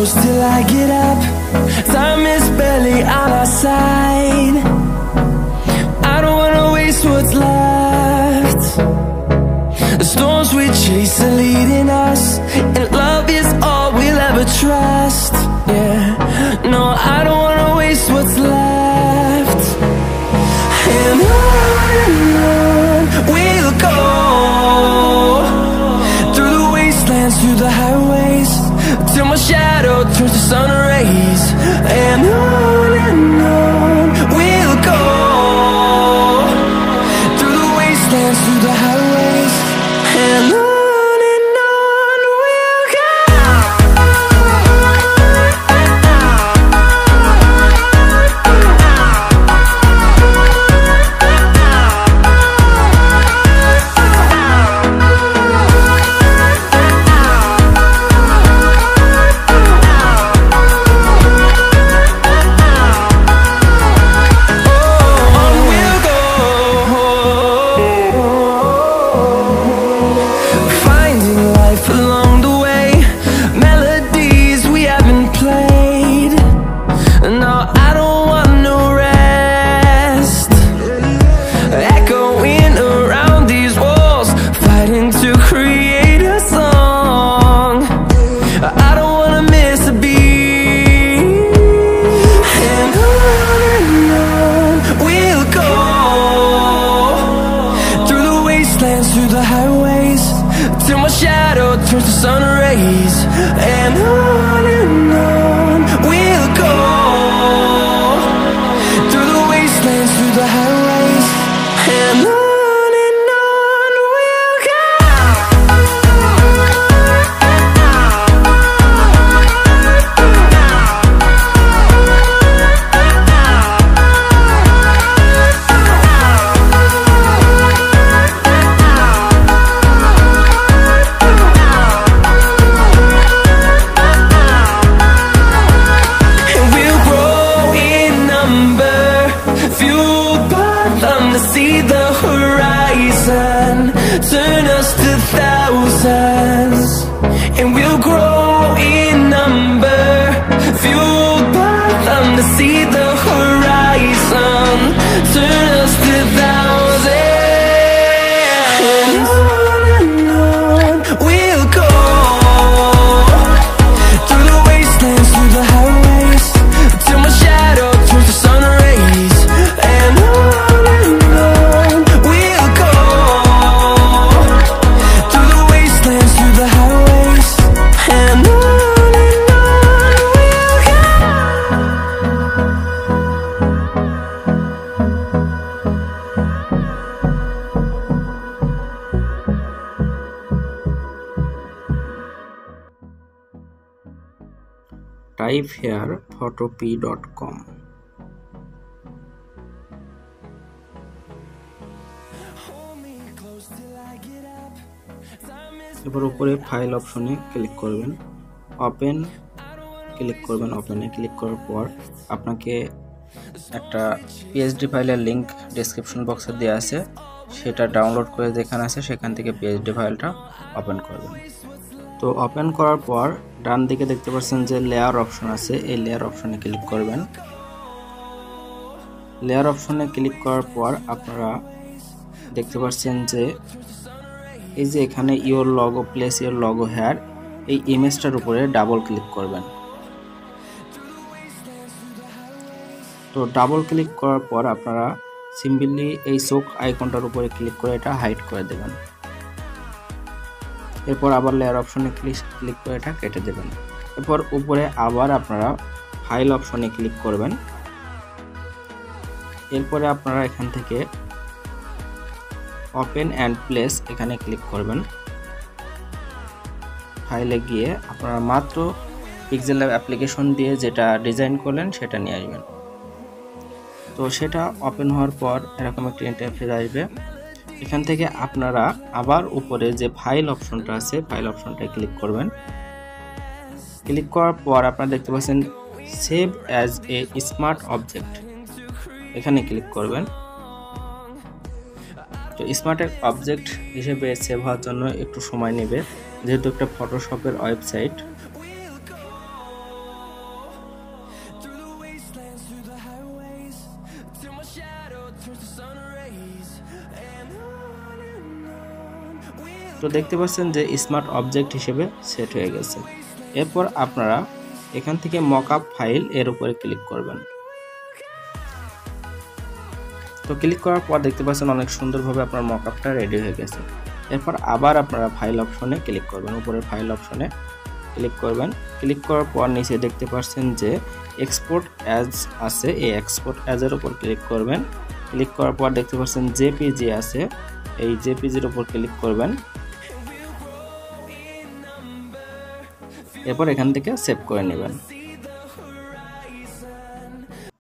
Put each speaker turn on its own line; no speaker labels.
close till I get up. Time is barely on our side. I don't wanna waste what's left. The storms we chase are leading us, and love is all we'll ever trust. Yeah, no, I don't wanna waste what's left. And on we'll go, through the wastelands, through the highways, till my shadow turns to sun rays. And on we'll go, through the wastelands, through the highways, and on we'll go. Through the highways, till my shadow turns to sun rays. And on we'll go, through the wastelands, through the highways, and on we'll go. Turn us to thousands, and we'll grow in number, fueled by them to see the horizon. Turn us to thousands, and on we'll go, through the wastelands, through the highways, till my shadow turns to sun rays. And on we'll go, through the wastelands, through the highways, and on we'll go.
Type here photopea.com. এবার উপরে file অপশনে click করবেন, open click করবেন। ওপেনে click করার পর আপনাকে একটা পিএইচডি ফাইলের লিংক ডেসক্রিপশন বক্সে দেওয়া আছে, সেটা ডাউনলোড করে যেখানে আছে সেখান থেকে পিএইচডি ফাইলটা ওপেন করবেন। তো ওপেন করার পর ডান দিকে দেখতে পাচ্ছেন যে লেয়ার অপশন আছে, এই লেয়ার অপশনে ক্লিক করবেন। লেয়ার অপশনে ক্লিক করার পর আপনারা দেখতে পাচ্ছেন যে এই যে এখানে your logo, place your logo here, এই ইমেজটার উপরে ডাবল ক্লিক করবেন। তো ডাবল ক্লিক করার পর আপনারা সিম্পলি এই চোখ আইকনটার উপরে ক্লিক করে এটা হাইড করে দেবেন। এরপর আবার লেয়ার অপশনে ক্লিক করে এটা কেটে দেবেন। এরপর উপরে আবার আপনারা ফাইল অপশনে ক্লিক করবেন। এরপরে আপনারা এখান থেকে ওপেন অ্যান্ড প্লেস এখানে ক্লিক করবেন। ফাইলে গিয়ে আপনারা মাত্র পিক্সেলল্যাব অ্যাপ্লিকেশন দিয়ে যেটা ডিজাইন করলেন সেটা নিয়ে আসবেন। তো সেটা ওপেন হওয়ার পর এরকম একটা ইন্টারফেস আসবে। এখান থেকে আপনারা আবার উপরে যে ফাইল অপশনটা আছে ফাইল অপশনটায় ক্লিক করবেন। ক্লিক করার পর আপনারা দেখতে পাচ্ছেন save as a smart object, এখানে ক্লিক করবেন। তো স্মার্ট অবজেক্ট হিসেবে সেভ হওয়ার জন্য একটু সময় নেবে, যেহেতু একটা ফটোশপের ওয়েবসাইট। তো দেখতে পাচ্ছেন যে স্মার্ট অবজেক্ট হিসেবে সেট হয়ে গেছে। এরপর আপনারা এখান থেকে মকআপ ফাইল এর উপরে ক্লিক করবেন। তো ক্লিক করার পর দেখতে পাচ্ছেন অনেক সুন্দরভাবে আপনার মকআপটা রেডি হয়ে গেছে। এরপর আবার আপনারা ফাইল অপশনে ক্লিক করবেন, উপরের ফাইল অপশনে ক্লিক করবেন। ক্লিক করার পর নিচে দেখতে পাচ্ছেন যে এক্সপোর্ট অ্যাজ আছে, এই এক্সপোর্ট অ্যাজের উপর ক্লিক করবেন। ক্লিক করার পর দেখতে পাচ্ছেন জেপিজি আছে, এই জেপিজির উপর ক্লিক করবেন। এরপর এখান থেকে সেভ করে নেবেন।